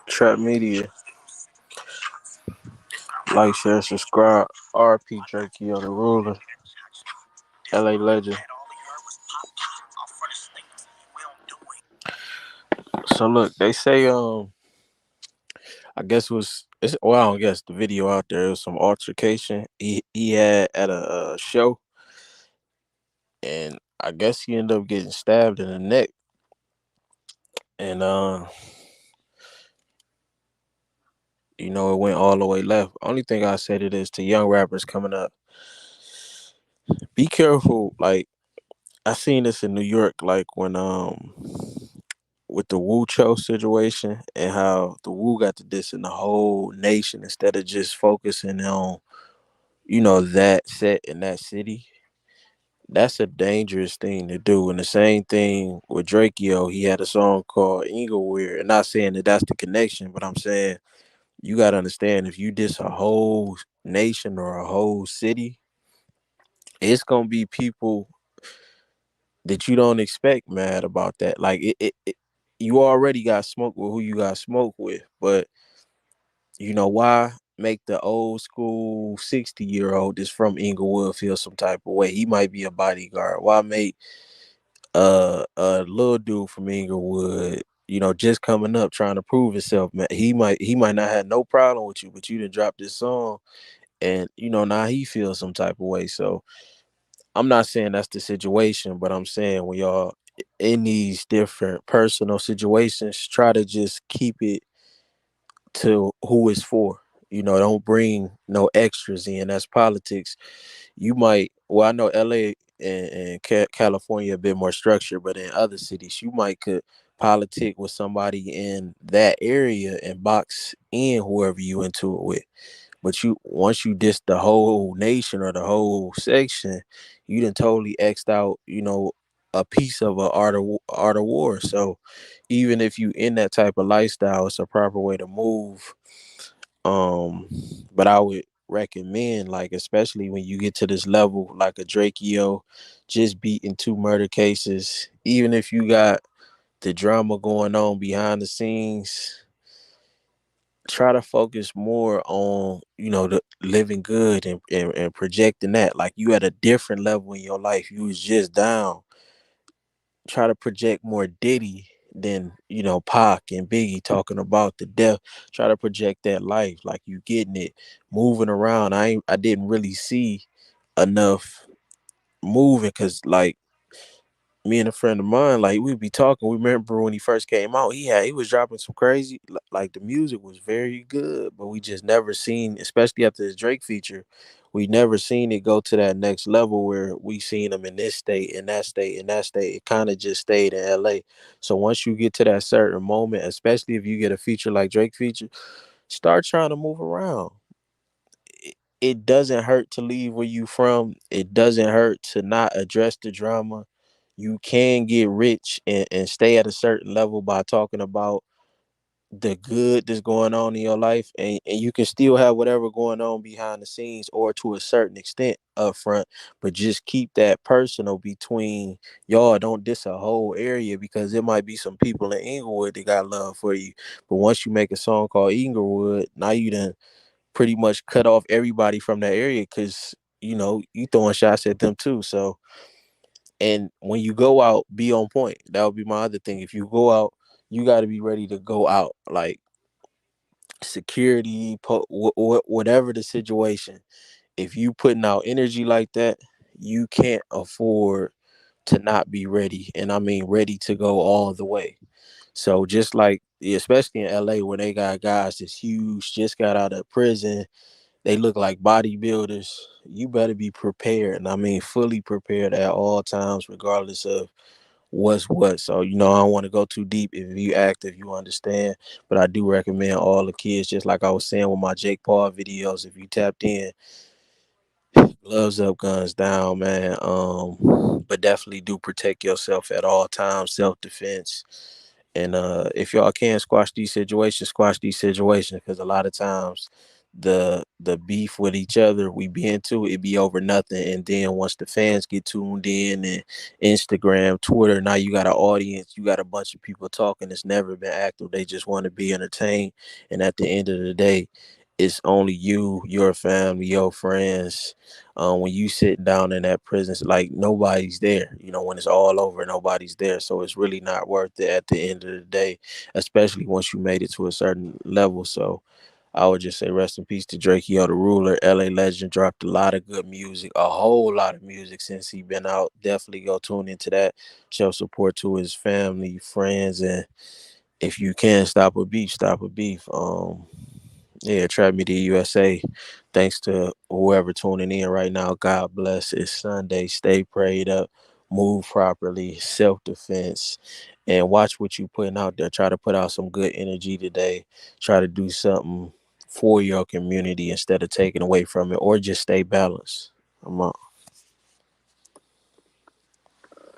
Trap Media. Like, share, subscribe. RP Drakeo, the ruler. LA legend. So look, they say I guess I don't guess the video out there. It was some altercation he had at a show, and I guess he ended up getting stabbed in the neck. And it went all the way left. Only thing I said it is to young rappers coming up, be careful. Like, I seen this in New York, like when with the Wu Cho situation and how the Wu got to diss in the whole nation instead of just focusing on that set in that city. That's a dangerous thing to do. And the same thing with Drakeo. He had a song called Inglewood. And not saying that that's the connection, but I'm saying you got to understand, if you diss a whole nation or a whole city, it's going to be people that you don't expect mad about that. Like, you already got smoke with who you got smoke with. But why make the old school 60-year-old that's from Inglewood feel some type of way? He might be a bodyguard. Why make a little dude from Inglewood, just coming up trying to prove himself, man? He might not have no problem with you, but you done dropped this song, and now he feels some type of way. So I'm not saying that's the situation, but I'm saying when y'all in these different personal situations, try to just keep it to who it's for. Don't bring no extras in. That's politics. I know LA and California a bit more structured, but in other cities, you might could politic with somebody in that area and box in whoever you into it with. But once you diss the whole nation or the whole section, you done totally xed out, a piece of a art of war. So even if you in that type of lifestyle, it's a proper way to move. Um, but I would recommend, like, especially when you get to this level, like a Drakeo, just beating two murder cases, even if you got the drama going on behind the scenes, try to focus more on the living good and projecting that. Like, you at a different level in your life, you was just down. Try to project more Diddy than Pac and Biggie talking about the death. Try to project that life, like you getting it, moving around. I didn't really see enough moving, because, like, me and a friend of mine, like, we'd be talking. We remember when he first came out, he was dropping some crazy, like, the music was very good, but we just never seen, especially after his Drake feature, we never seen it go to that next level where we seen him in this state, in that state, in that state. It kind of just stayed in LA. So once you get to that certain moment, especially if you get a feature like Drake feature, start trying to move around. It doesn't hurt to leave where you from. It doesn't hurt to not address the drama. You can get rich and stay at a certain level by talking about the good that's going on in your life, and you can still have whatever going on behind the scenes or to a certain extent up front, but just keep that personal between y'all. Don't diss a whole area, because there might be some people in Inglewood that got love for you, but once you make a song called Inglewood, now you done pretty much cut off everybody from that area, because you throwing shots at them too. So, and when you go out, be on point. That would be my other thing. If you go out, you got to be ready to go out, like security, whatever the situation. If you putting out energy like that, you can't afford to not be ready, and I mean ready to go all the way. So just like, especially in LA, where they got guys that's huge, just got out of prison, they look like bodybuilders. You better be prepared, and I mean fully prepared at all times, regardless of what's what. So I don't want to go too deep. If you active, you understand. But I do recommend all the kids, just like I was saying with my Jake Paul videos. If you tapped in, gloves up, guns down, man. But definitely do protect yourself at all times, self defense. And if y'all can squash these situations, because a lot of times the beef with each other, we be into it be over nothing. And then once the fans get tuned in, and Instagram, Twitter, now you got an audience, you got a bunch of people talking. It's never been active. They just want to be entertained. And at the end of the day, it's only you, your family, your friends. When you sitting down in that prison, it's like nobody's there. When it's all over, nobody's there. So it's really not worth it at the end of the day, especially once you made it to a certain level. So I would just say rest in peace to Drakeo the Ruler. LA Legend dropped a lot of good music, a whole lot of music since he been out. Definitely go tune into that. Show support to his family, friends, and if you can stop a beef, stop a beef. Yeah, Trap Media USA. Thanks to whoever tuning in right now. God bless. It's Sunday. Stay prayed up. Move properly. Self defense. And watch what you putting out there. Try to put out some good energy today. Try to do something for your community instead of taking away from it, or just stay balanced. I'm out.